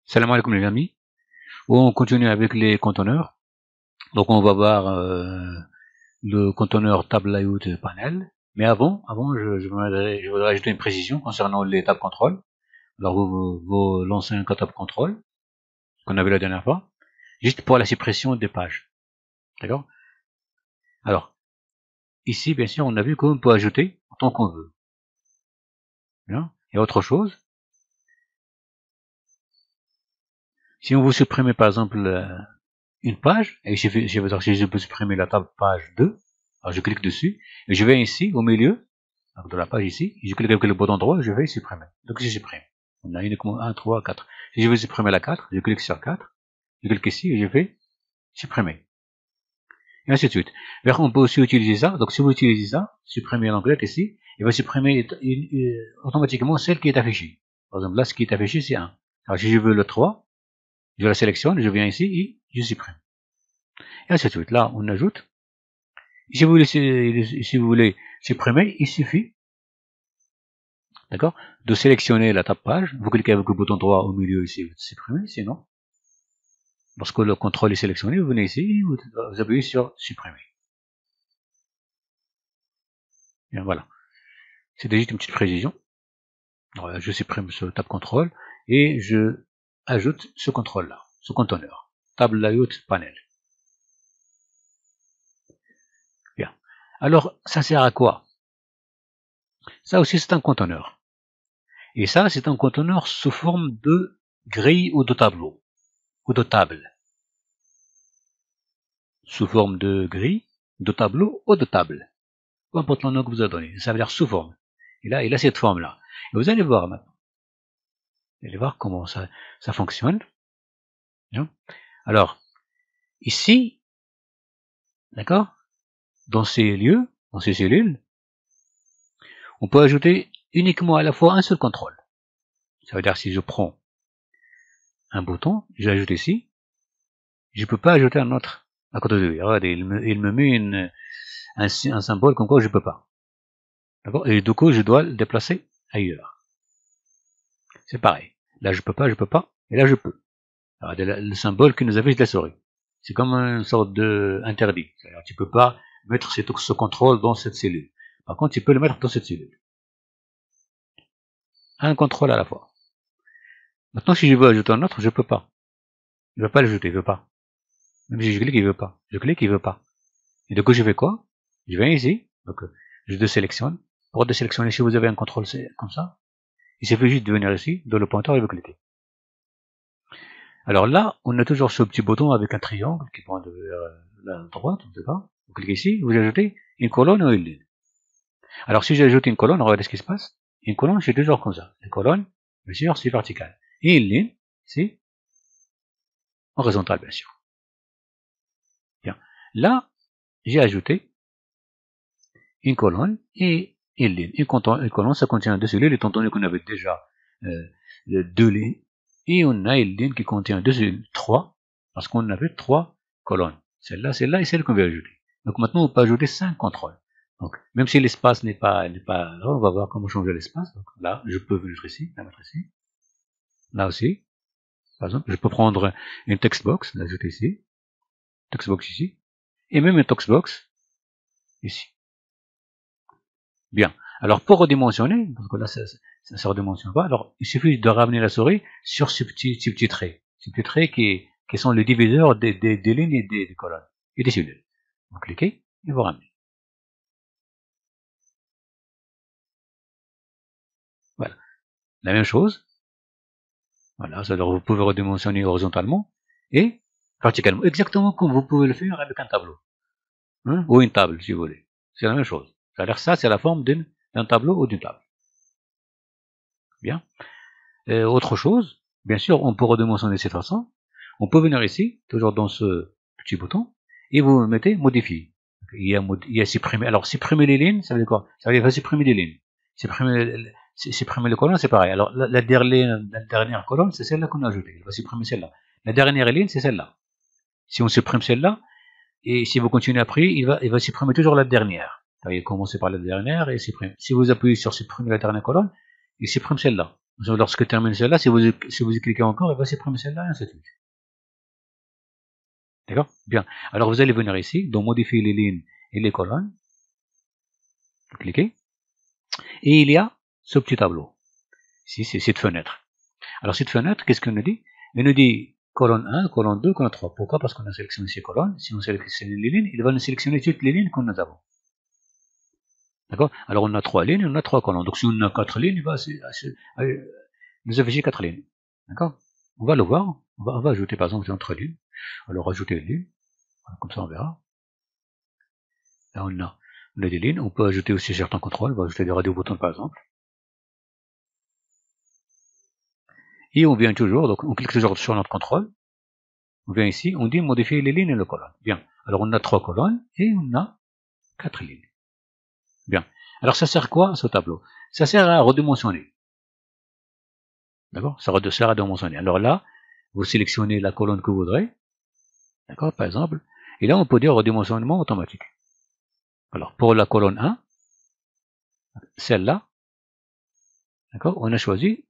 Salam alaikum les amis. On continue avec les conteneurs. Donc on va voir le conteneur tab layout panel. Mais avant je voudrais ajouter une précision concernant les tab control. Alors vous lancez un tab control qu'on avait la dernière fois, juste pour la suppression des pages. D'accord? Alors ici bien sûr on a vu qu'on peut ajouter tant qu'on veut. Bien. Et autre chose, si on veut supprimer par exemple une page, et si je peux supprimer la table page 2, alors je clique dessus, et je vais ici, au milieu, de la page ici, je clique avec le bouton droit, je vais supprimer. Donc je supprime. On a uniquement 1, 3, 4. Si je veux supprimer la 4, je clique sur 4, je clique ici, et je vais supprimer. Et ainsi de suite. On peut aussi utiliser ça, donc si vous utilisez ça, supprimer l'onglet ici, il va supprimer automatiquement celle qui est affichée. Par exemple, là, ce qui est affiché, c'est 1. Alors si je veux le 3, je la sélectionne, je viens ici, et je supprime. Et ainsi de suite. Là, on ajoute. Si vous voulez supprimer, il suffit, d'accord, de sélectionner la tab page. Vous cliquez avec le bouton droit au milieu ici, vous supprimez. Sinon, lorsque le contrôle est sélectionné, vous venez ici, vous appuyez sur supprimer. Bien, voilà. C'était juste une petite précision. Alors, je supprime ce tab contrôle et je ajoute ce contrôle-là, ce conteneur. Tab layout panel. Bien. Alors, ça sert à quoi? Ça aussi, c'est un conteneur. Et ça, c'est un conteneur sous forme de grille ou de tableau, ou de table. Sous forme de grille, de tableau ou de table. Peu importe le nom que vous avez donné. Ça veut dire sous forme. Et là, il a cette forme-là. Et vous allez voir maintenant. Vous allez voir comment ça fonctionne. Bien. Alors, ici, d'accord, dans ces lieux, dans ces cellules, on peut ajouter uniquement à la fois un seul contrôle. Ça veut dire si je prends un bouton, j'ajoute ici, je ne peux pas ajouter un autre à côté de lui. Regardez, il me met un symbole comme quoi je ne peux pas. D'accord? Et du coup, je dois le déplacer ailleurs. C'est pareil. Là, je peux pas, et là, je peux. Alors, le symbole qui nous affiche la souris. C'est comme une sorte de interdit. C'est-à-dire, tu peux pas mettre ce contrôle dans cette cellule. Par contre, tu peux le mettre dans cette cellule. Un contrôle à la fois. Maintenant, si je veux ajouter un autre, je peux pas. Il ne veut pas l'ajouter, il veut pas. Même si je clique, il veut pas. Je clique, il veut pas. Et du coup, je fais quoi? Je viens ici. Donc, je désélectionne. Pour désélectionner, si vous avez un contrôle comme ça, il suffit juste de venir ici, dans le pointeur et de cliquer. Alors là, on a toujours ce petit bouton avec un triangle qui pointe vers la droite, en tout cas. Vous cliquez ici, vous ajoutez une colonne ou une ligne. Alors si j'ajoute une colonne, regardez ce qui se passe. Une colonne, c'est toujours comme ça. Une colonne, bien sûr, c'est vertical. Et une ligne, c'est horizontal, bien sûr. Bien. Là, j'ai ajouté une colonne et une ligne. Une colonne, ça contient deux cellules, étant donné qu'on avait déjà deux lignes. Et on a une ligne qui contient deux cellules, trois, parce qu'on avait trois colonnes. Celle-là et celle qu'on veut ajouter. Donc maintenant, on peut ajouter 5 contrôles. Donc, même si l'espace n'est pas là, on va voir comment changer l'espace. Donc là, je peux venir ici, la mettre ici. Là aussi. Par exemple, je peux prendre une textbox, l'ajouter ici. Textbox ici. Et même une textbox ici. Bien. Alors, pour redimensionner, parce que là, ça ne redimensionne pas, alors, il suffit de ramener la souris sur ce petit trait. Ces petits traits qui sont les diviseurs des lignes et des colonnes. Et des cellules. Vous cliquez et vous ramenez. Voilà. La même chose. Voilà. Alors, vous pouvez redimensionner horizontalement et verticalement. Exactement comme vous pouvez le faire avec un tableau. Hein, ou une table, si vous voulez. C'est la même chose. C'est-à-dire ça, c'est la forme d'un tableau ou d'une table. Bien. Autre chose, bien sûr, on peut redimensionner de cette façon. On peut venir ici, toujours dans ce petit bouton, et vous mettez modifier. Il y a supprimer. Alors, supprimer les lignes, ça veut dire quoi? Ça veut dire supprimer les lignes. Supprimer les colonnes, c'est pareil. Alors, la dernière colonne, c'est celle-là qu'on a ajoutée. Il va supprimer celle-là. La dernière ligne, c'est celle-là. Si on supprime celle-là, et si vous continuez après, il va supprimer toujours la dernière. Il commence par la dernière et supprime. Si vous appuyez sur supprimer la dernière colonne, il supprime celle-là. Lorsque termine celle-là, si vous y cliquez encore, il va supprimer celle-là, et ainsi de suite. D'accord? Bien. Alors, vous allez venir ici, donc modifier les lignes et les colonnes. Vous cliquez. Et il y a ce petit tableau. Ici, c'est cette fenêtre. Alors, cette fenêtre, qu'est-ce qu'on nous dit? Il nous dit colonne 1, colonne 2, colonne 3. Pourquoi? Parce qu'on a sélectionné ces colonnes. Si on sélectionne les lignes, il va nous sélectionner toutes les lignes que nous avons. D'accord? Alors, on a 3 lignes, on a 3 colonnes. Donc, si on a 4 lignes, il va nous afficher 4 lignes. D'accord? On va le voir. On va ajouter, par exemple, entre lignes. Alors, ajouter une ligne. Comme ça, on verra. Là, on a des lignes. On peut ajouter aussi certains contrôles. On va ajouter des radio-boutons, par exemple. Et on vient toujours, donc on clique toujours sur notre contrôle. On vient ici, on dit modifier les lignes et les colonnes. Bien. Alors, on a 3 colonnes et on a 4 lignes. Bien. Alors, ça sert quoi, ce tableau? Ça sert à redimensionner. D'accord? Ça sert à redimensionner. Alors là, vous sélectionnez la colonne que vous voudrez. D'accord? Par exemple. Et là, on peut dire redimensionnement automatique. Alors, pour la colonne 1, celle-là, d'accord? On a choisi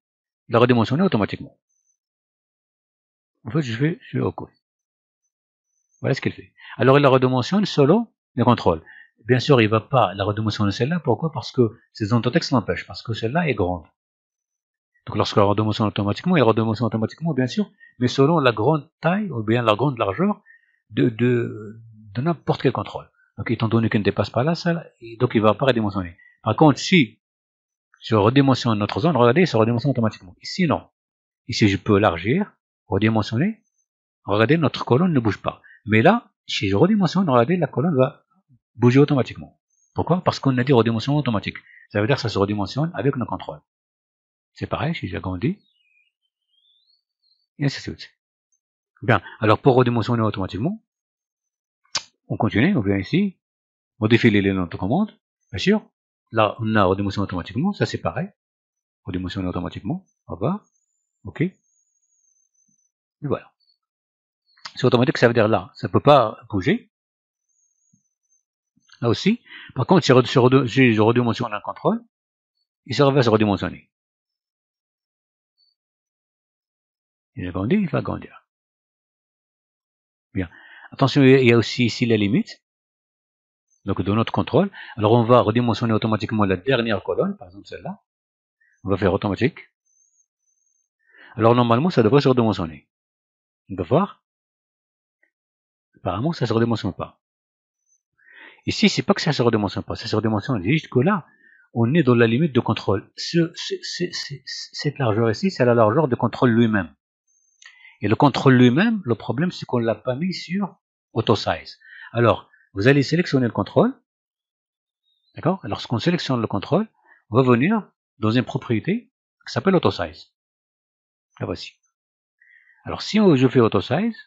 la redimensionner automatiquement. En fait, je fais OK. Voilà ce qu'elle fait. Alors, il la redimensionne selon les contrôles. Bien sûr, il ne va pas la redimensionner celle-là. Pourquoi? Parce que ces zones de texte l'empêchent. Parce que celle-là est grande. Donc, lorsqu'elle la redimensionne automatiquement, elle redimensionne automatiquement, bien sûr, mais selon la grande taille ou bien la grande largeur de n'importe quel contrôle. Donc, étant donné qu'il ne dépasse pas là, donc il ne va pas redimensionner. Par contre, si je redimensionne notre zone, regardez, ça redimensionne automatiquement. Ici, non. Ici, je peux élargir, redimensionner. Regardez, notre colonne ne bouge pas. Mais là, si je redimensionne, regardez, la colonne va bouger automatiquement. Pourquoi? Parce qu'on a dit redimensionnement automatique. Ça veut dire que ça se redimensionne avec nos contrôles. C'est pareil, si j'agrandis. Et ainsi de suite. Bien. Alors, pour redimensionner automatiquement, on continue, on vient ici, modifier les éléments de commande, bien sûr. Là, on a redimensionné automatiquement, ça c'est pareil. Redimensionner automatiquement, on va, OK. Et voilà. C'est automatique, ça veut dire là, ça ne peut pas bouger. Là aussi. Par contre, si je redimensionne un contrôle, il va se redimensionner. Il agrandit, il va agrandir. Bien. Attention, il y a aussi ici la limite. Donc, de notre contrôle. Alors, on va redimensionner automatiquement la dernière colonne, par exemple celle-là. On va faire automatique. Alors, normalement, ça devrait se redimensionner. On va voir. Apparemment, ça ne se redimensionne pas. Ici, c'est pas que ça se redimensionne pas, ça se redimensionne juste que là, on est dans la limite de contrôle. Cette largeur ici, c'est la largeur de contrôle lui-même. Et le contrôle lui-même, le problème, c'est qu'on ne l'a pas mis sur Auto Size. Alors, vous allez sélectionner le contrôle. D'accord? Lorsqu'on sélectionne le contrôle, on va venir dans une propriété qui s'appelle Auto Size. La voici. Alors, si je fais Auto Size,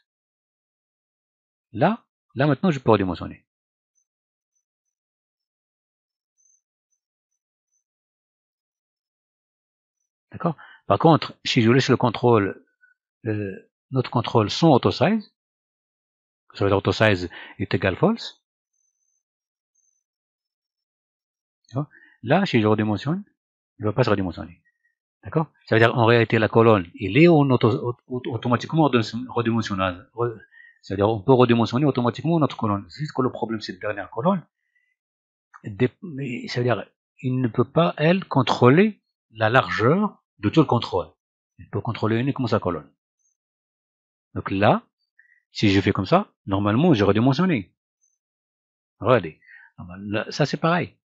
là maintenant, je peux redimensionner. D'accord? Par contre, si je laisse le contrôle, notre contrôle sans Auto Size, ça veut dire Auto Size est égal false. Là, si je redimensionne, il ne va pas se redimensionner. D'accord? Ça veut dire en réalité la colonne, il est automatiquement redimensionnable. C'est-à-dire on peut redimensionner automatiquement notre colonne. C'est juste que le problème, cette dernière colonne, ça veut dire il ne peut pas, elle, contrôler la largeur de tout le contrôle. Il peut contrôler uniquement sa colonne. Donc là, si je fais comme ça, normalement, j'ai redimensionné. Regardez. Ça, c'est pareil.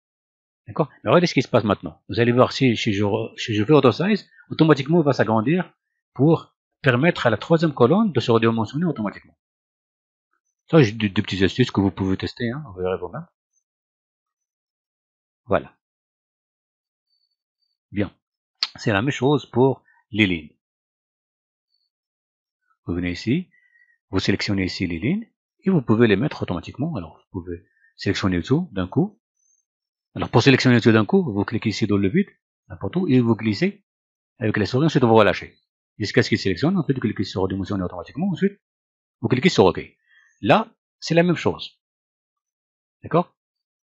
D'accord? Mais regardez ce qui se passe maintenant. Vous allez voir, si je fais Auto Size, automatiquement, il va s'agrandir pour permettre à la troisième colonne de se redimensionner automatiquement. Ça, j'ai des petites astuces que vous pouvez tester, hein, vous verrez vous-même. Voilà. Bien. C'est la même chose pour les lignes. Vous venez ici, vous sélectionnez ici les lignes, et vous pouvez les mettre automatiquement. Alors, vous pouvez sélectionner tout d'un coup. Alors, pour sélectionner tout d'un coup, vous cliquez ici dans le vide, n'importe où, et vous glissez avec la souris, ensuite vous relâchez. Jusqu'à ce qu'il sélectionne, ensuite vous cliquez sur redimensionner automatiquement, ensuite vous cliquez sur OK. Là, c'est la même chose. D'accord?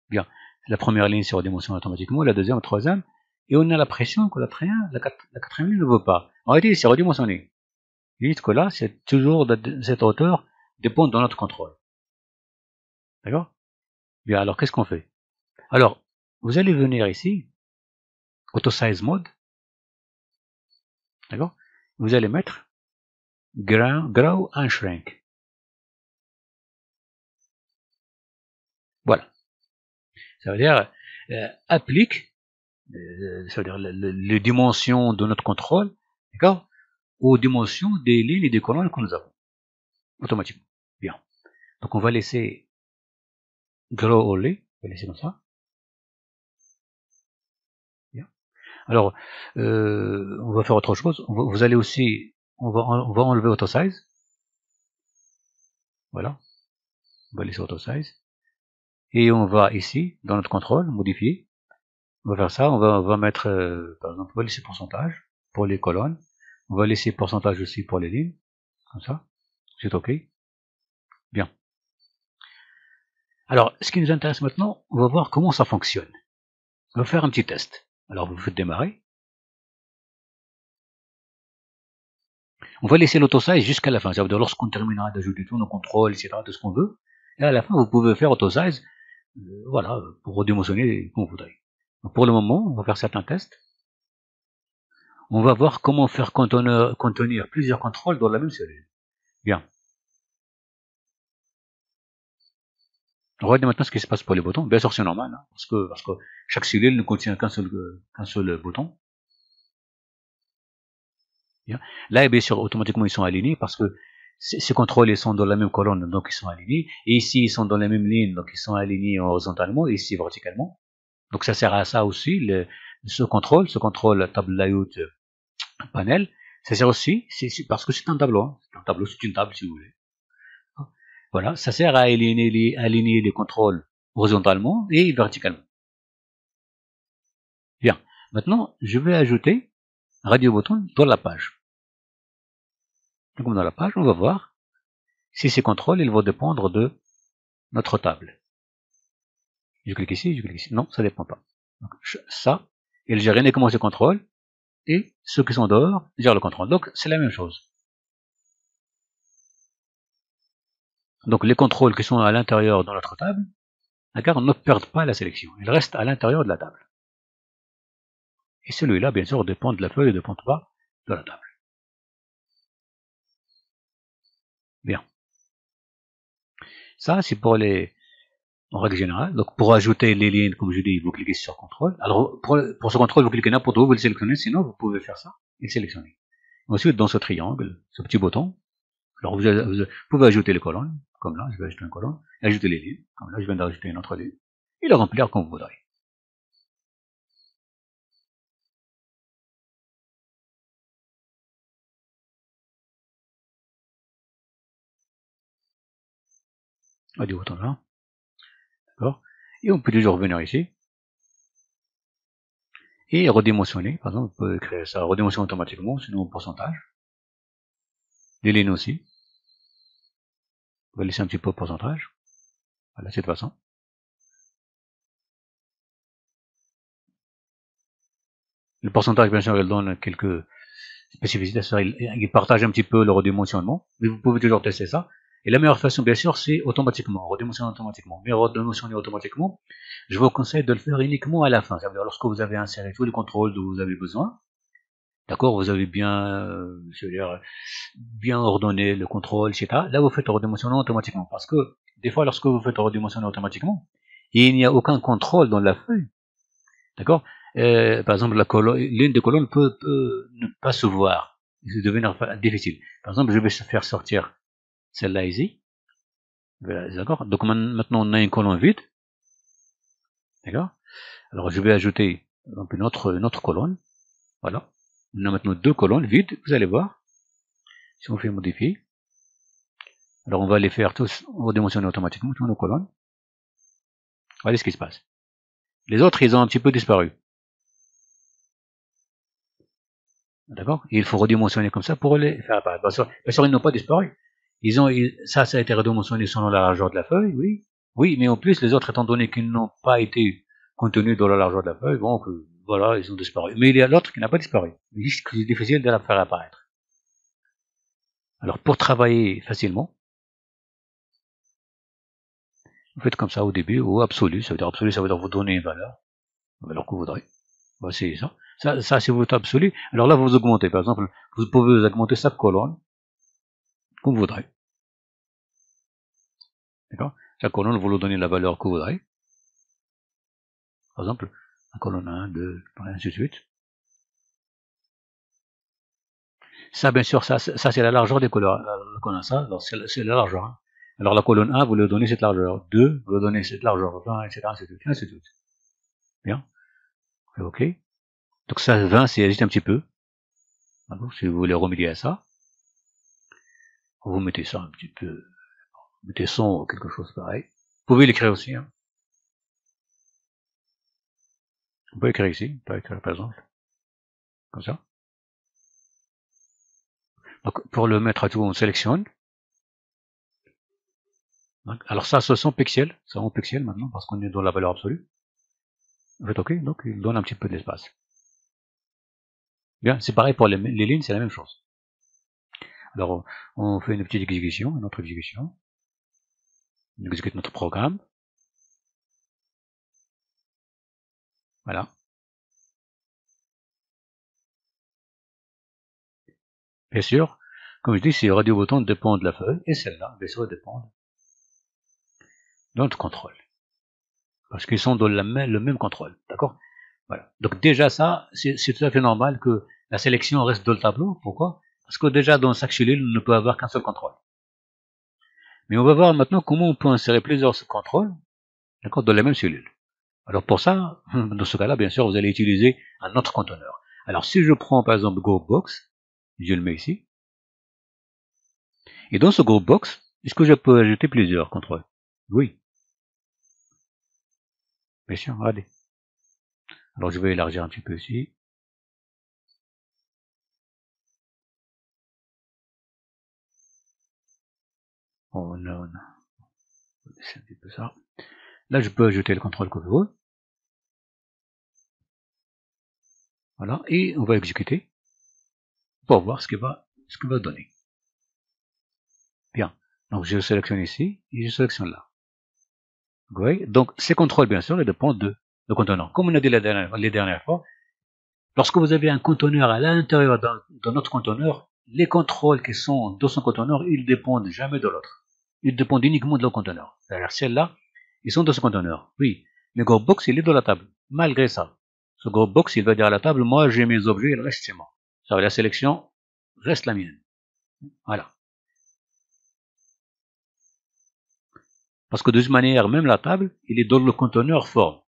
Bien. La première ligne, c'est redimensionner automatiquement, la deuxième, la troisième, et on a l'impression que la quatrième ligne ne veut pas. En réalité, c'est redimensionné. Vous dites que là, c'est toujours cette hauteur dépend de notre contrôle. D'accord? Bien, alors qu'est-ce qu'on fait? Alors, vous allez venir ici, Auto Size Mode, d'accord? Vous allez mettre Grow and Shrink. Voilà. Ça veut dire applique, ça veut dire les dimensions de notre contrôle, d'accord, aux dimensions des lignes et des colonnes que nous avons, automatiquement. Bien. Donc on va laisser Grow Only, on va laisser comme ça. Bien. Alors, on va faire autre chose. Vous allez aussi, on va enlever Auto Size. Voilà. On va laisser Auto Size. Et on va ici, dans notre contrôle, modifier. On va faire ça, on va mettre, par exemple, on va laisser pourcentage pour les colonnes. On va laisser pourcentage aussi pour les lignes. Comme ça. C'est OK. Bien. Alors, ce qui nous intéresse maintenant, on va voir comment ça fonctionne. On va faire un petit test. Alors, vous faites démarrer. On va laisser l'auto-size jusqu'à la fin. Ça veut dire lorsqu'on terminera d'ajouter tous nos contrôles, etc., de ce qu'on veut. Et à la fin, vous pouvez faire auto-size, voilà, pour redimensionner comme vous voudrez. Donc, pour le moment, on va faire certains tests. On va voir comment faire contenir plusieurs contrôles dans la même cellule. Bien. Regardez maintenant ce qui se passe pour les boutons. Bien sûr, c'est normal, hein, parce que chaque cellule ne contient qu'un seul bouton. Bien. Là, bien sûr, automatiquement, ils sont alignés parce que ces contrôles, ils sont dans la même colonne, donc ils sont alignés. Et ici, ils sont dans la même ligne, donc ils sont alignés horizontalement, et ici, verticalement. Donc, ça sert à ça aussi, ce contrôle table layout panel, ça sert aussi, parce que c'est un tableau, hein. C'est un tableau, c'est une table, si vous voulez. Voilà, ça sert à aligner les contrôles horizontalement et verticalement. Bien. Maintenant, je vais ajouter un radio bouton dans la page. Donc, dans la page, on va voir si ces contrôles, ils vont dépendre de notre table. Je clique ici, je clique ici. Non, ça ne dépend pas. Donc, ça, il gère uniquement ce contrôle, et ceux qui sont dehors gèrent le contrôle. Donc, c'est la même chose. Donc, les contrôles qui sont à l'intérieur de notre table, d'accord, ne perdent pas la sélection. Ils restent à l'intérieur de la table. Et celui-là, bien sûr, dépend de la feuille et ne dépend pas de la table. Bien. Ça, c'est pour en règle générale. Donc, pour ajouter les lignes, comme je dis, vous cliquez sur contrôle. Alors, pour ce contrôle, vous cliquez n'importe où, vous le sélectionnez. Sinon, vous pouvez faire ça et le sélectionner. Ensuite, dans ce triangle, ce petit bouton, alors vous pouvez ajouter les colonnes, comme là, je vais ajouter une colonne, et ajouter les lignes, comme là, je viens d'ajouter une autre ligne, et le remplir comme vous voudrez. On du bouton là, d'accord. Et on peut toujours revenir ici, et redimensionner, par exemple, on peut créer ça, redimensionner automatiquement, sinon au pourcentage. Les lignes aussi. On va laisser un petit peu au pourcentage. Voilà, de cette façon. Le pourcentage, bien sûr, il donne quelques spécificités, il partage un petit peu le redimensionnement, mais vous pouvez toujours tester ça. Et la meilleure façon, bien sûr, c'est automatiquement, redimensionner automatiquement. Mais redimensionner automatiquement, je vous conseille de le faire uniquement à la fin. C'est-à-dire lorsque vous avez inséré tous les contrôles dont vous avez besoin, d'accord, vous avez bien, je veux dire, bien ordonné le contrôle, etc. Là, vous faites redimensionner automatiquement. Parce que, des fois, lorsque vous faites redimensionner automatiquement, il n'y a aucun contrôle dans la feuille. D'accord? Par exemple, l'une des colonnes peut ne pas se voir. Ça devient difficile. Par exemple, je vais faire sortir celle-là ici. D'accord? Donc maintenant, on a une colonne vide. D'accord? Alors, je vais ajouter donc, une autre colonne. Voilà. On a maintenant deux colonnes vides. Vous allez voir. Si on fait modifier. Alors, on va les faire tous redimensionner automatiquement, toutes nos colonnes. Voyez ce qui se passe. Les autres, ils ont un petit peu disparu. D'accord? Il faut redimensionner comme ça pour les faire apparaître. Bien sûr, ils n'ont pas disparu. Ça a été redimensionné selon la largeur de la feuille, oui. Oui, mais en plus, les autres, étant donné qu'ils n'ont pas été contenus dans la largeur de la feuille, bon, voilà, ils ont disparu. Mais il y a l'autre qui n'a pas disparu. Juste que c'est difficile de la faire apparaître. Alors, pour travailler facilement, vous faites comme ça au début, au absolu. Ça veut dire absolu, ça veut dire vous donner une valeur que vous voudrez. On va essayer ça. Ça c'est votre absolu. Alors là, vous augmentez. Par exemple, vous pouvez augmenter chaque colonne comme vous voudrez. D'accord? Chaque colonne, vous lui donnez la valeur que vous voudrez. Par exemple, la colonne 1, 2, ainsi de suite. Ça, bien sûr, ça c'est la largeur des colonnes. La colonne ça, c'est la largeur. Hein. Alors la colonne 1, vous lui donnez cette largeur. 2, vous lui donnez cette largeur. 20, etc., ainsi de suite, ainsi de suite. Bien. OK. Donc ça, 20, c'est juste un petit peu. Si vous voulez remédier à ça, vous mettez ça un petit peu. Vous mettez 100 ou quelque chose pareil. Vous pouvez l'écrire aussi. Hein. On peut écrire ici. On peut écrire par exemple. Comme ça. Donc pour le mettre à tout, on sélectionne. Donc, alors ça, ce sont pixels. C'est en pixels maintenant parce qu'on est dans la valeur absolue. Vous faites OK. Donc il donne un petit peu d'espace. Bien, c'est pareil pour les lignes, c'est la même chose. Alors, on fait une petite exécution, une autre exécution. On exécute notre programme. Voilà. Bien sûr, comme je dis, ces radio-boutons dépendent de la feuille, et celle-là, bien sûr, dépendent de notre contrôle. Parce qu'ils sont dans le même contrôle, d'accord? Voilà. Donc déjà ça, c'est tout à fait normal que la sélection reste dans le tableau. Pourquoi? Parce que déjà dans chaque cellule, on ne peut avoir qu'un seul contrôle. Mais on va voir maintenant comment on peut insérer plusieurs contrôles, d'accord, dans la même cellule. Alors pour ça, dans ce cas-là, bien sûr, vous allez utiliser un autre conteneur. Alors si je prends par exemple GroupBox, je le mets ici, et dans ce GroupBox, est-ce que je peux ajouter plusieurs contrôles? Oui. Bien sûr, regardez. Alors je vais élargir un petit peu ici. Oh non, non. C'est un petit peu ça. Là, je peux ajouter le contrôle que je veux. Voilà, et on va exécuter pour voir ce qu'il va donner. Bien. Donc je sélectionne ici et je sélectionne là. Vous voyez? Donc ces contrôles, bien sûr, ils dépendent de conteneur. Comme on a dit les dernières fois, lorsque vous avez un conteneur à l'intérieur d'un autre conteneur, les contrôles qui sont dans son conteneur, ils dépendent jamais de l'autre. Ils dépendent uniquement de le conteneur. C'est-à-dire celles-là, ils sont dans ce conteneur. Oui, le Dropbox, il est dans la table. Malgré ça, ce Dropbox, il va dire à la table, moi j'ai mes objets, il reste chez moi. Ça veut dire la sélection reste la mienne. Voilà. Parce que de toute manière, même la table, il est dans le conteneur forme.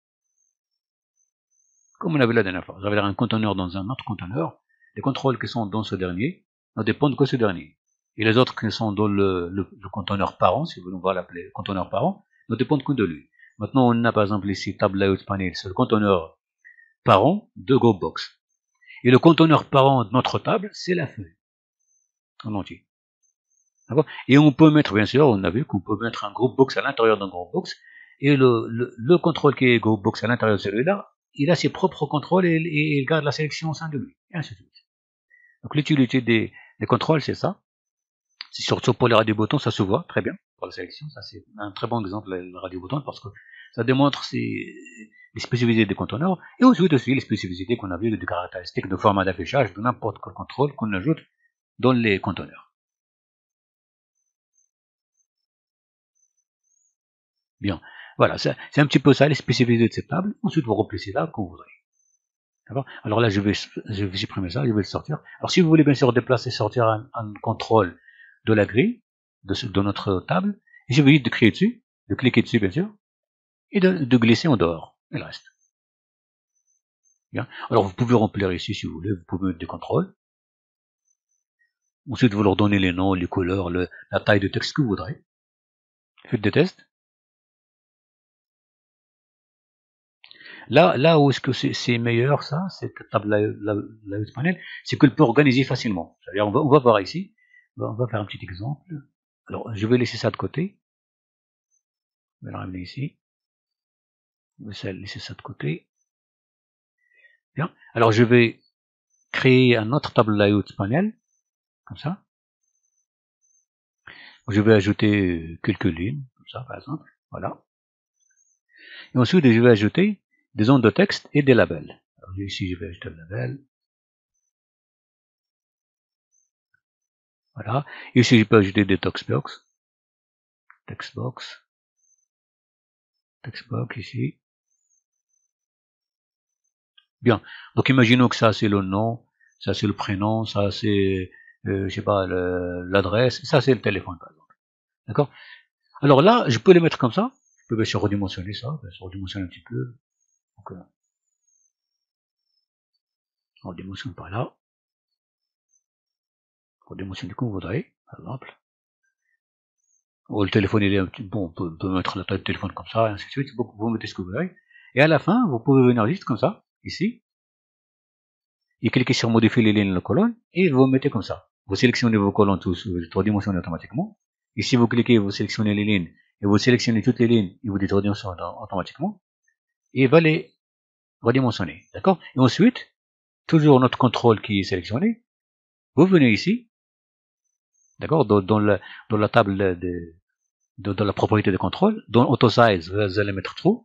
Comme on avait la dernière fois. Ça veut dire un conteneur dans un autre conteneur. Les contrôles qui sont dans ce dernier ne dépendent que de ce dernier. Et les autres qui sont dans le conteneur parent, si vous voulez l'appeler conteneur parent, ne dépendent que de lui. Maintenant, on a par exemple ici Tab Layout Panel, c'est le conteneur parent de GoBox. Et le conteneur parent de notre table, c'est la feuille en entier. Et on peut mettre, bien sûr, on a vu qu'on peut mettre un GroupBox à l'intérieur d'un GroupBox. Et le contrôle qui est GroupBox à l'intérieur de celui-là, il a ses propres contrôles et il garde la sélection au sein de lui. Et ainsi de suite. Donc l'utilité des contrôles, c'est ça. C'est surtout pour les radio-boutons, ça se voit très bien pour la sélection. Ça, c'est un très bon exemple, le radio-bouton, parce que ça démontre les spécificités des conteneurs et ensuite aussi les spécificités qu'on a vues des caractéristiques de format d'affichage de n'importe quel contrôle qu'on ajoute dans les conteneurs. Bien. Voilà, c'est un petit peu ça, les spécificités de cette table. Ensuite, vous remplissez là comme vous voudrez. D'accord? Alors là, je vais supprimer ça, je vais le sortir. Alors si vous voulez bien sûr déplacer, sortir un contrôle de la grille, de notre table, je vais de cliquer dessus, bien sûr, et de glisser en dehors. Et le reste. Bien. Alors vous pouvez remplir ici si vous voulez, vous pouvez mettre des contrôles. Ensuite, vous leur donnez les noms, les couleurs, la taille de texte que vous voudrez. Faites des tests. Là où est-ce que c'est meilleur, ça, cette table layout panel, c'est qu'elle peut organiser facilement. C'est-à-dire, on va voir ici. On va faire un petit exemple. Alors, je vais laisser ça de côté. Je vais le ramener ici. Je vais laisser ça de côté. Bien. Alors je vais créer un autre tableau layout panel, comme ça. Je vais ajouter quelques lignes, comme ça par exemple. Voilà. Et ensuite je vais ajouter des zones de texte et des labels. Alors ici je vais ajouter le label. Voilà. Ici je peux ajouter des textbox. Textbox ici. Bien. Donc imaginons que ça c'est le nom, ça c'est le prénom, ça c'est, je sais pas, l'adresse, ça c'est le téléphone par exemple. D'accord? Alors là, je peux les mettre comme ça. Je peux bien sûr redimensionner ça, bien sûr redimensionner un petit peu. Donc, on redimensionne par là. On redimensionne comme vous voudrez, par exemple. Ou le téléphone il est un petit bon, on peut mettre la taille de téléphone comme ça, et ainsi de suite. Vous mettez ce que vous voulez. Et à la fin, vous pouvez venir juste comme ça, ici, et cliquez sur modifier les lignes de la colonne, et vous mettez comme ça. Vous sélectionnez vos colonnes tous, vous redimensionnez automatiquement. Ici, vous cliquez, vous sélectionnez les lignes, et vous sélectionnez toutes les lignes, et vous dites redimensionner automatiquement. Et il va les redimensionner. D'accord? Et ensuite, toujours notre contrôle qui est sélectionné, vous venez ici, d'accord, dans la table dans la propriété de contrôle, dans Auto Size, vous allez mettre True,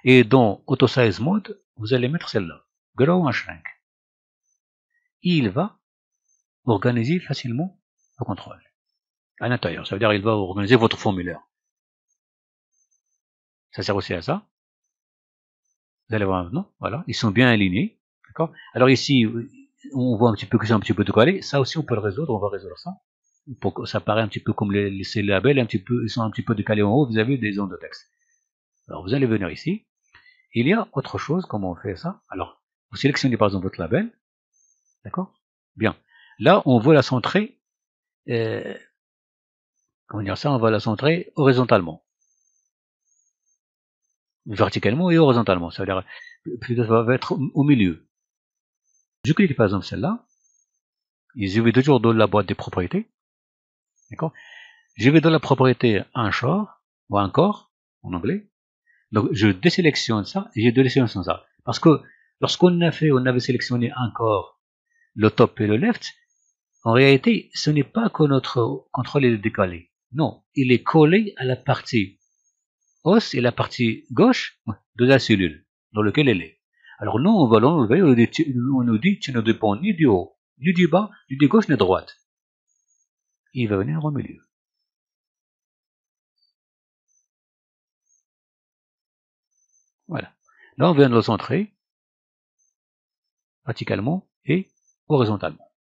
et dans Auto Size Mode, vous allez mettre celle-là, Grow and Shrink. Il va organiser facilement le contrôle à l'intérieur. Ça veut dire qu'il va organiser votre formulaire. Ça sert aussi à ça. Vous allez voir maintenant, voilà, ils sont bien alignés, d'accord. Alors ici, on voit un petit peu que c'est un petit peu décalé. Ça aussi, on peut le résoudre. On va résoudre ça. Pour que ça paraît un petit peu comme ces labels, ils sont un petit peu décalés en haut. Vous avez des zones de texte. Alors, vous allez venir ici. Il y a autre chose. Comment on fait ça? Alors, vous sélectionnez par exemple votre label. D'accord? Bien. Là, on veut la centrer. Comment dire ça? On va la centrer horizontalement. Verticalement et horizontalement. Ça veut dire, plutôt, ça va être au milieu. Je clique par exemple celle-là. Et je vais toujours dans la boîte des propriétés. D'accord? Je vais dans la propriété Anchor, ou encore, en anglais. Donc, je désélectionne ça, et je désélectionne ça. Parce que, lorsqu'on avait sélectionné encore le top et le left, en réalité, ce n'est pas que notre contrôle est décalé. Non, il est collé à la partie hausse et la partie gauche de la cellule dans laquelle elle est. Alors, nous, on va l'enlever, on nous dit, tu ne dépends ni du haut, ni du bas, ni de gauche, ni de droite. Il va venir au milieu. Voilà. Là, on vient de le centrer, verticalement et horizontalement.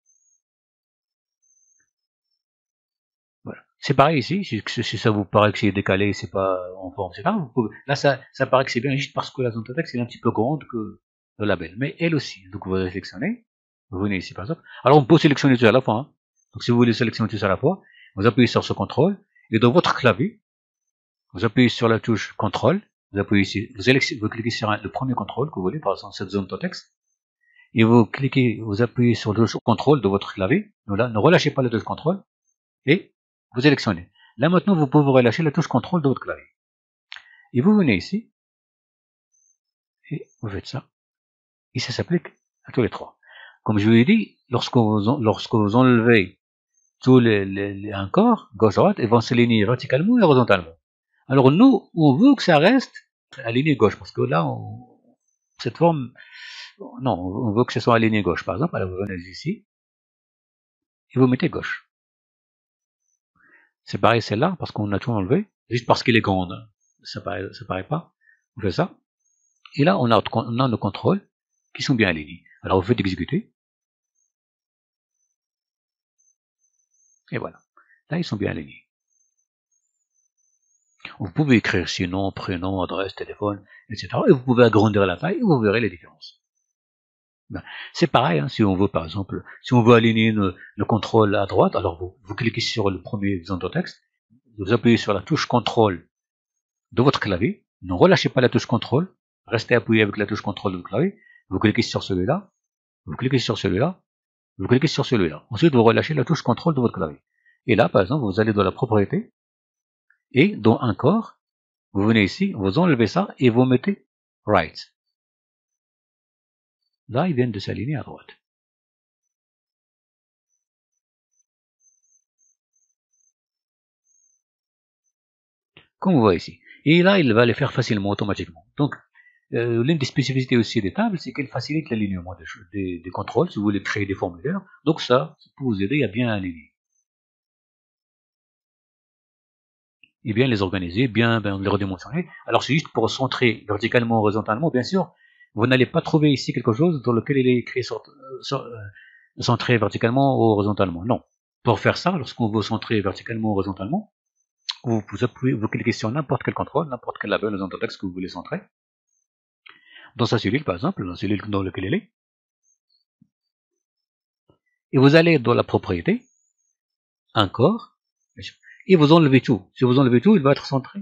Voilà. C'est pareil ici, si ça vous paraît que c'est décalé, c'est pas en forme, c'est pas. Là, ça paraît que c'est bien juste parce que la zone de texte est un petit peu grande que le label. Mais elle aussi. Donc, vous allez sélectionner. Vous venez ici, par exemple. Alors, on peut sélectionner tout à la fois. Hein. Donc, si vous voulez sélectionner tout à la fois, vous appuyez sur ce contrôle. Et dans votre clavier, vous appuyez sur la touche contrôle. Vous appuyez ici. Vous cliquez sur le premier contrôle que vous voulez, par exemple, cette zone de texte. Et vous cliquez, vous appuyez sur le contrôle de votre clavier. Donc là, ne relâchez pas la touche contrôle. Et vous sélectionnez. Là maintenant, vous pouvez relâcher la touche contrôle de votre clavier. Et vous venez ici. Et vous faites ça. Et ça s'applique à tous les trois. Comme je vous l'ai dit, lorsque vous enlevez tous les encore, gauche-droite, ils vont s'aligner verticalement et horizontalement. Alors nous, on veut que ça reste aligné gauche. Parce que là, cette forme, non, on veut que ce soit aligné gauche. Par exemple, alors vous venez ici. Et vous mettez gauche. C'est pareil celle-là, parce qu'on a tout enlevé, juste parce qu'elle est grande. Ça paraît pas. On fait ça. Et là, on a nos contrôles qui sont bien alignés. Alors, vous faites exécuter. Et voilà. Là, ils sont bien alignés. Vous pouvez écrire nom, prénom, adresse, téléphone, etc. Et vous pouvez agrandir la taille et vous verrez les différences. Ben, c'est pareil, hein, si on veut, par exemple, si on veut aligner le contrôle à droite, alors vous cliquez sur le premier zone de texte, vous appuyez sur la touche contrôle de votre clavier, ne relâchez pas la touche contrôle, restez appuyé avec la touche contrôle de votre clavier, vous cliquez sur celui-là, vous cliquez sur celui-là, vous cliquez sur celui-là. Ensuite, vous relâchez la touche contrôle de votre clavier. Et là, par exemple, vous allez dans la propriété, et dans encore, vous venez ici, vous enlevez ça, et vous mettez right. Là, ils viennent de s'aligner à droite. Comme vous voyez ici. Et là, il va les faire facilement, automatiquement. Donc, l'une des spécificités aussi des tables, c'est qu'elles facilitent l'alignement des contrôles, si vous voulez créer des formulaires. Donc ça peut vous aider à bien aligner. Et bien les organiser, bien les redimensionner. Alors c'est juste pour centrer verticalement, horizontalement, bien sûr. Vous n'allez pas trouver ici quelque chose dans lequel il est écrit centré verticalement ou horizontalement. Non. Pour faire ça, lorsqu'on veut centrer verticalement ou horizontalement, vous cliquez sur n'importe quel contrôle, n'importe quel label horizontal texte que vous voulez centrer. Dans sa cellule, par exemple, dans la cellule dans laquelle elle est. Et vous allez dans la propriété, encore, et vous enlevez tout. Si vous enlevez tout, il va être centré.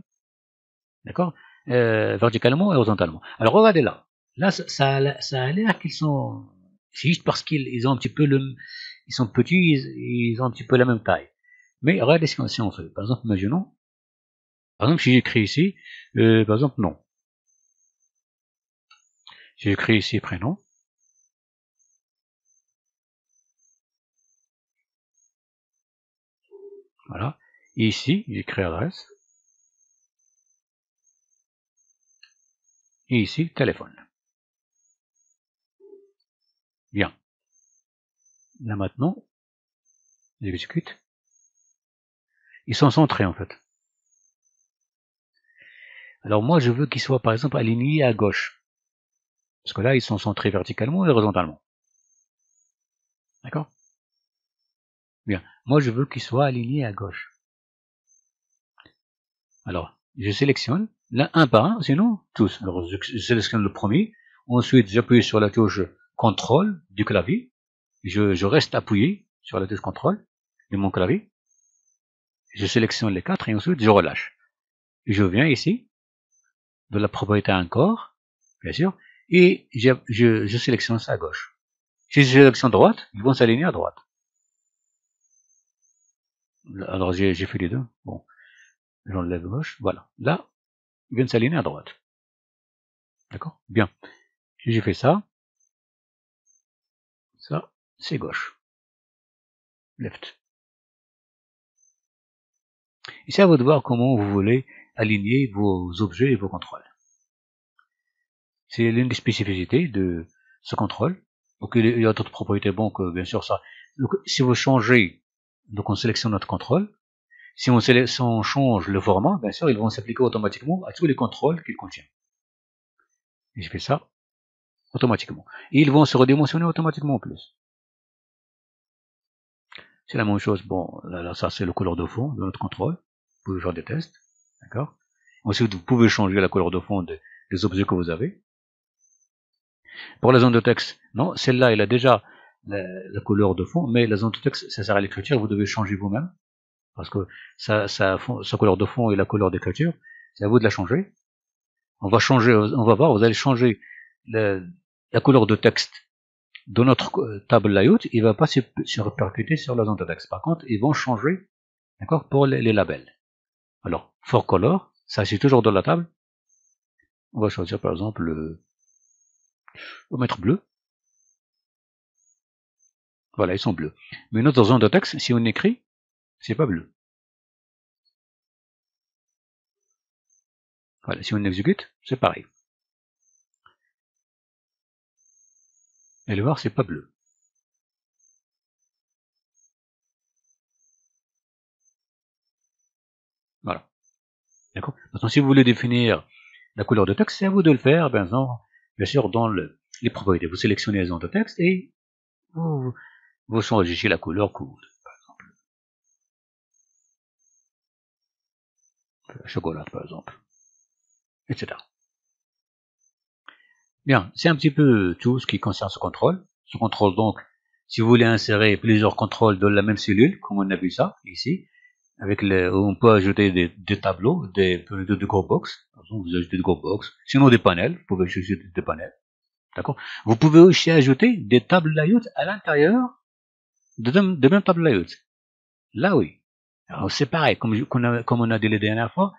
D'accord, verticalement et horizontalement. Alors regardez là. Là, ça a l'air qu'ils sont... C'est juste parce qu'ils ont un petit peu ils sont petits, ils ont un petit peu la même taille. Mais regardez si on fait. Par exemple, imaginons. Par exemple, si j'écris ici, par exemple, non. Si j'écris ici prénom. Voilà. Et ici, j'écris adresse. Et ici, téléphone. Bien. Là maintenant, j'exécute. Ils sont centrés en fait. Alors moi, je veux qu'ils soient par exemple alignés à gauche. Parce que là, ils sont centrés verticalement et horizontalement. D'accord? Bien. Moi, je veux qu'ils soient alignés à gauche. Alors, je sélectionne, là, un par un, sinon, tous. Alors, je sélectionne le premier. Ensuite, j'appuie sur la touche CTRL du clavier. Je reste appuyé sur la touche CTRL de mon clavier. Je sélectionne les quatre et ensuite, je relâche. Je viens ici, de la propriété encore, bien sûr, et je sélectionne ça à gauche. Si je sélectionne droite, ils vont s'aligner à droite. Alors, j'ai fait les deux. Bon. J'enlève gauche, voilà. Là, ils viennent s'aligner à droite. D'accord? Bien. Si j'ai fait ça, ça, c'est gauche. Left. Et c'est à vous de voir comment vous voulez aligner vos objets et vos contrôles. C'est l'une des spécificités de ce contrôle. Donc, il y a d'autres propriétés, bon, que bien sûr, ça. Donc, si vous changez, donc on sélectionne notre contrôle. Si on change le format, bien sûr, ils vont s'appliquer automatiquement à tous les contrôles qu'il contient. Et je fais ça automatiquement. Et ils vont se redimensionner automatiquement en plus. C'est la même chose. Bon, là ça c'est le couleur de fond de notre contrôle. Vous pouvez faire des tests. D'accord? Ensuite, vous pouvez changer la couleur de fond des objets que vous avez. Pour la zone de texte, non, celle-là, elle a déjà la couleur de fond, mais la zone de texte, ça sert à l'écriture, vous devez changer vous-même. Parce que sa couleur de fond et la couleur d'écriture, c'est à vous de la changer. On va voir, vous allez changer la couleur de texte de notre table layout, il ne va pas se répercuter sur la zone de texte. Par contre, ils vont changer, d'accord, pour les labels. Alors, for color, ça c'est toujours dans la table. On va choisir par exemple on va mettre bleu. Voilà, ils sont bleus. Mais notre zone de texte, si on écrit, c'est pas bleu. Voilà, si on exécute, c'est pareil. Et le voir, c'est pas bleu. Voilà. D'accord. Maintenant, si vous voulez définir la couleur de texte, c'est à vous de le faire, bien sûr, dans les propriétés. Vous sélectionnez la zone de texte et vous changez la couleur que vous voulez, par exemple. La chocolat, par exemple. Etc. Bien, c'est un petit peu tout ce qui concerne ce contrôle. Ce contrôle, donc, si vous voulez insérer plusieurs contrôles dans la même cellule, comme on a vu ça, ici, on peut ajouter des tableaux, des gros box. Par exemple, vous ajoutez des gros box. Sinon, des panels. Vous pouvez ajouter des panels. D'accord? Vous pouvez aussi ajouter des tables layout à l'intérieur de même table layout. Là, oui. Alors, c'est pareil, comme on a dit la dernière fois.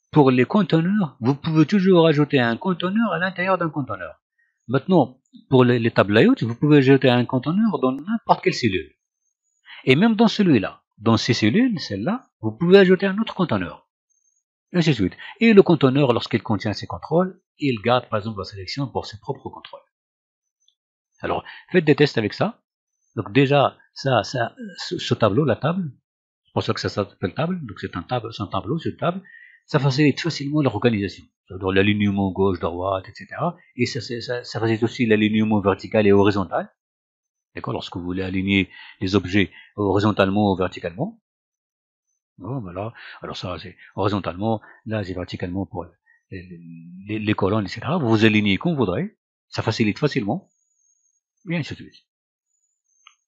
Pour les conteneurs, vous pouvez toujours ajouter un conteneur à l'intérieur d'un conteneur. Maintenant, pour les tables layout, vous pouvez ajouter un conteneur dans n'importe quelle cellule. Et même dans celui-là, dans ces cellules, celle-là, vous pouvez ajouter un autre conteneur. Et ainsi de suite. Et le conteneur, lorsqu'il contient ses contrôles, il garde par exemple la sélection pour ses propres contrôles. Alors, faites des tests avec ça. Donc déjà, ce tableau, la table, c'est pour ça que ça s'appelle table, donc c'est un tableau, c'est une table, ça facilite facilement l'organisation, c'est-à-dire l'alignement gauche, droite, etc. Et ça facilite aussi l'alignement vertical et horizontal. D'accord, lorsque vous voulez aligner les objets horizontalement ou verticalement. Bon, voilà. Alors ça, c'est horizontalement, là, c'est verticalement pour les colonnes, etc. Vous vous alignez comme vous voudrez. Ça facilite facilement. Et ainsi de suite.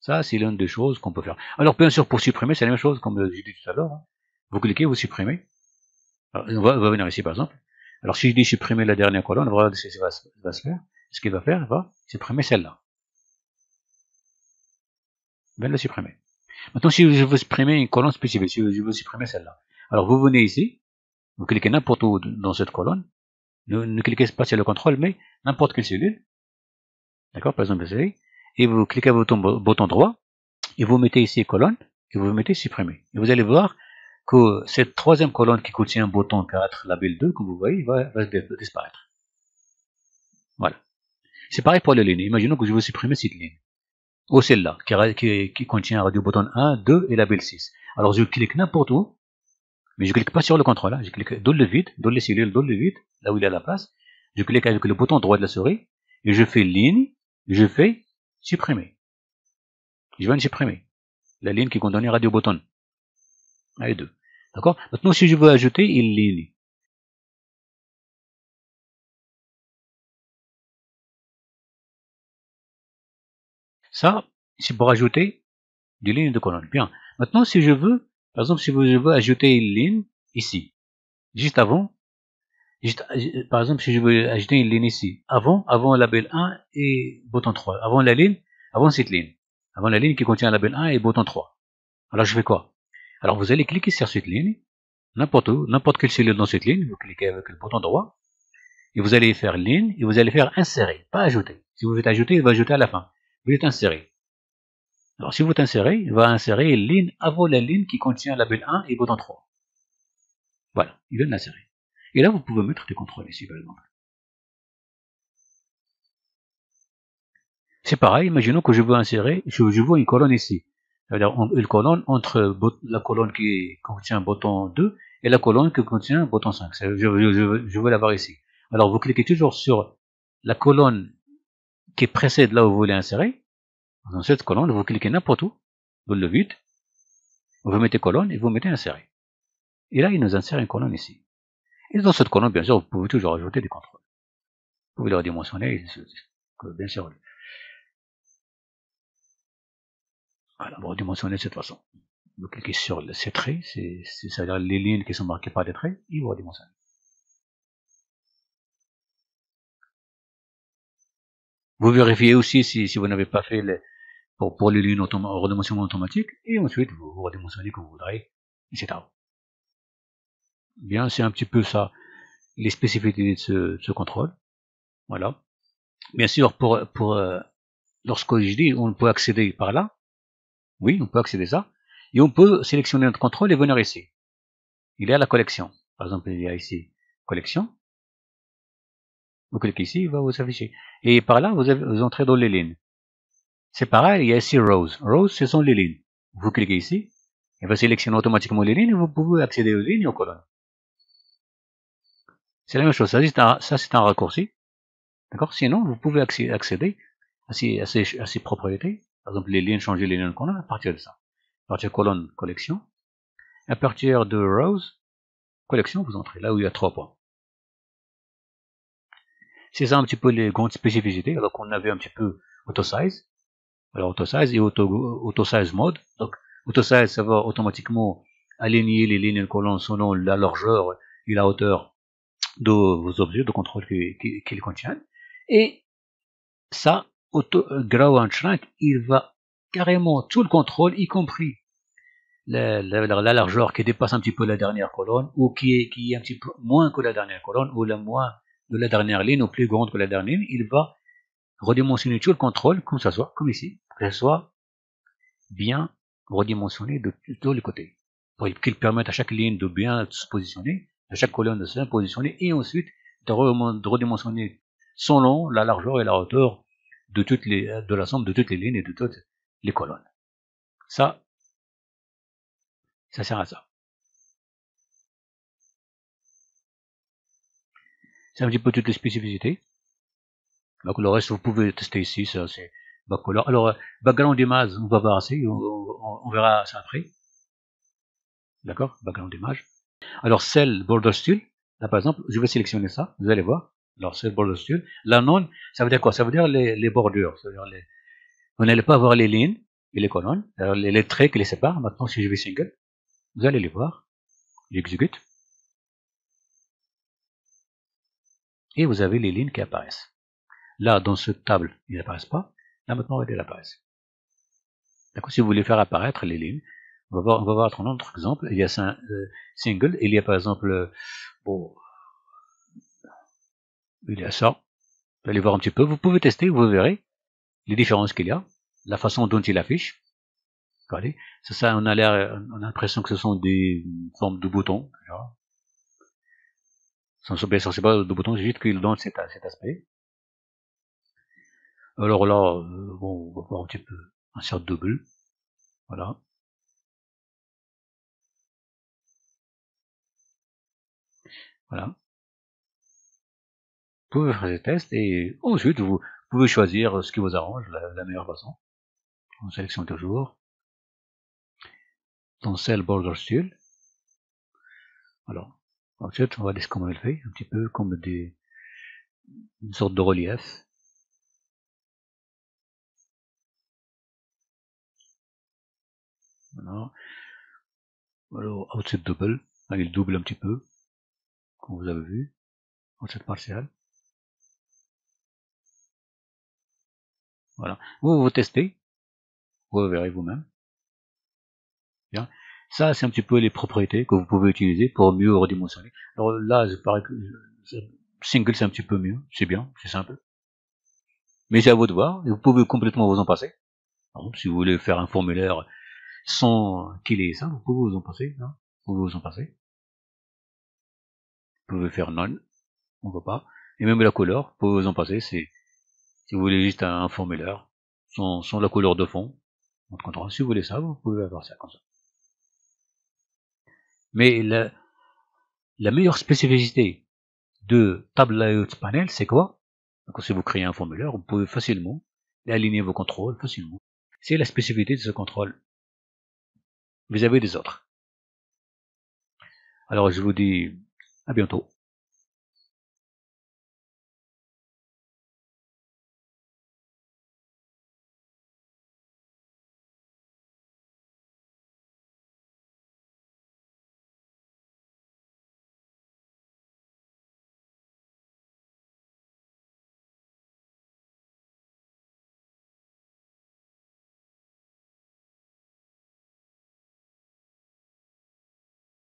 Ça, c'est l'une des choses qu'on peut faire. Alors, bien sûr, pour supprimer, c'est la même chose, comme j'ai dit tout à l'heure. Hein. Vous cliquez, vous supprimez. Alors, on va venir ici, par exemple. Alors, si je dis supprimer la dernière colonne, voilà ce qui va se faire. Ce qu'il va faire, il va supprimer celle-là. Il va la supprimer. Maintenant, si je veux supprimer une colonne spécifique, si je veux supprimer celle-là. Alors, vous venez ici, vous cliquez n'importe où dans cette colonne. Ne cliquez pas sur le contrôle, mais n'importe quelle cellule. D'accord, par exemple, ici. Et vous cliquez votre bouton droit, et vous mettez ici colonne, et vous mettez supprimer. Et vous allez voir que cette troisième colonne qui contient bouton 4, label 2, comme vous voyez, va disparaître. Voilà. C'est pareil pour les lignes. Imaginons que je veux supprimer cette ligne. Ou celle-là, qui contient radio bouton 1, 2 et label 6. Alors je clique n'importe où, mais je clique pas sur le contrôle. Hein. Je clique dans le vide, dans les cellules, dans le vide, là où il y a la place. Je clique avec le bouton droit de la souris, et je fais ligne, je fais supprimer. Je viens de supprimer la ligne qui contient radio bouton 1 et 2. D'accord? Maintenant, si je veux ajouter une ligne, ça, c'est pour ajouter des lignes de colonne. Bien. Maintenant, si je veux, par exemple, si je veux ajouter une ligne ici, juste avant, par exemple, si je veux ajouter une ligne ici, avant label 1 et bouton 3, avant la ligne, avant cette ligne, avant la ligne qui contient label 1 et bouton 3. Alors, je fais quoi? Alors, vous allez cliquer sur cette ligne, n'importe où, n'importe quelle cellule dans cette ligne, vous cliquez avec le bouton droit, et vous allez faire ligne, et vous allez faire insérer, pas ajouter. Si vous faites ajouter, il va ajouter à la fin. Vous faites insérer. Alors, si vous insérez, il va insérer une ligne avant la ligne qui contient label 1 et bouton 3. Voilà, il vient de l'insérer. Et là, vous pouvez mettre des contrôles ici, par exemple. C'est pareil, imaginons que je veux insérer, je veux une colonne ici. C'est-à-dire une colonne entre la colonne qui contient bouton 2 et la colonne qui contient bouton 5. Je veux l'avoir ici. Alors, vous cliquez toujours sur la colonne qui précède là où vous voulez insérer. Dans cette colonne, vous cliquez n'importe où, dans le vide, vous mettez colonne et vous mettez insérer. Et là, il nous insère une colonne ici. Et dans cette colonne, bien sûr, vous pouvez toujours ajouter des contrôles. Vous pouvez le redimensionner, bien sûr. Voilà, vous redimensionnez de cette façon. Vous cliquez sur ces traits, c'est-à-dire les lignes qui sont marquées par des traits, et vous redimensionnez. Vous vérifiez aussi si vous n'avez pas fait pour les lignes redimensionnement automatique, et ensuite vous redimensionnez comme vous voudrez, etc. Bien, c'est un petit peu ça, les spécificités de ce contrôle. Voilà. Bien sûr, lorsque je dis on peut accéder par là, oui, on peut accéder à ça, et on peut sélectionner notre contrôle et venir ici. Il y a la collection. Par exemple, il y a ici collection. Vous cliquez ici, il va vous afficher. Et par là, vous entrez dans les lignes. C'est pareil, il y a ici rows. Rows, ce sont les lignes. Vous cliquez ici, il va sélectionner automatiquement les lignes et vous pouvez accéder aux lignes et aux colonnes. C'est la même chose. Ça, c'est un raccourci. D'accord? Sinon, vous pouvez accéder à ces propriétés. Par exemple, les lignes, changer les lignes de colonne à partir de ça. À partir de colonne, collection. À partir de rows, collection, vous entrez là où il y a 3 points. C'est ça un petit peu les grandes spécificités. Alors qu'on avait un petit peu auto-size. Alors auto-size et auto-size mode. Donc auto-size, ça va automatiquement aligner les lignes de colonne selon la largeur et la hauteur de vos objets de contrôle qu'ils contiennent. Et ça, grow and shrink, il va carrément tout le contrôle, y compris la largeur qui dépasse un petit peu la dernière colonne, ou qui est un petit peu moins que la dernière colonne, ou la moins de la dernière ligne, ou plus grande que la dernière ligne, il va redimensionner tout le contrôle, comme ça soit, comme ici, que ce soit bien redimensionné de tous les côtés, pour qu'il permette à chaque ligne de bien se positionner, à chaque colonne de se positionner, et ensuite de redimensionner son long, la largeur et la hauteur de l'ensemble de toutes les lignes et de toutes les colonnes. Ça sert à ça. C'est un petit peu toutes les spécificités. Donc le reste, vous pouvez tester ici, ça c'est backcolor. Alors, background image, on va voir assez, on verra ça après. D'accord? Background image. Alors, cell border style, là par exemple, je vais sélectionner ça, vous allez voir. Alors, cell border style. La non, ça veut dire quoi? Ça veut dire les bordures. C'est-à-dire vous n'allez pas voir les lignes et les colonnes, alors les traits qui les séparent. Maintenant, si je vais single, vous allez les voir. J'exécute. Et vous avez les lignes qui apparaissent. Là, dans cette table, ils n'apparaissent pas. Là, maintenant, ils apparaissent. D'accord. Si vous voulez faire apparaître les lignes, on va voir un autre exemple. Il y a single, il y a par exemple, bon, il y a ça. Vous allez voir un petit peu. Vous pouvez tester, vous verrez les différences qu'il y a, la façon dont il affiche. Regardez, ça, on a l'impression que ce sont des formes de boutons. Bien sûr, c'est pas de boutons, c'est juste qu'il donne cet aspect. Alors là, bon, on va voir un petit peu un insert double. Voilà. Voilà. Vous pouvez faire des tests et ensuite vous pouvez choisir ce qui vous arrange, la meilleure façon. On sélectionne toujours. Dans Cell Border Style. Alors, ensuite, on va voir comment elle fait, un petit peu comme une sorte de relief. Voilà. Alors, Outset Double, il double un petit peu, comme vous avez vu. Outset Partial. Voilà. Vous testez, vous verrez vous-même. Bien. Ça, c'est un petit peu les propriétés que vous pouvez utiliser pour mieux redimensionner. Alors là, je parais que single, c'est un petit peu mieux. C'est bien, c'est simple. Mais c'est à vous de voir. Et vous pouvez complètement vous en passer. Par exemple, si vous voulez faire un formulaire sans qu'il ait ça, vous pouvez vous en passer. Hein. Vous pouvez vous en passer. Vous pouvez faire none. On ne voit pas. Et même la couleur, vous pouvez vous en passer. Si vous voulez juste un formulaire sans la couleur de fond. Si vous voulez ça, vous pouvez avoir ça comme ça. Mais la meilleure spécificité de Tab Layout Panel, c'est quoi? Donc, si vous créez un formulaire, vous pouvez facilement aligner vos contrôles facilement. C'est la spécificité de ce contrôle vis-à-vis des autres. Alors, je vous dis à bientôt.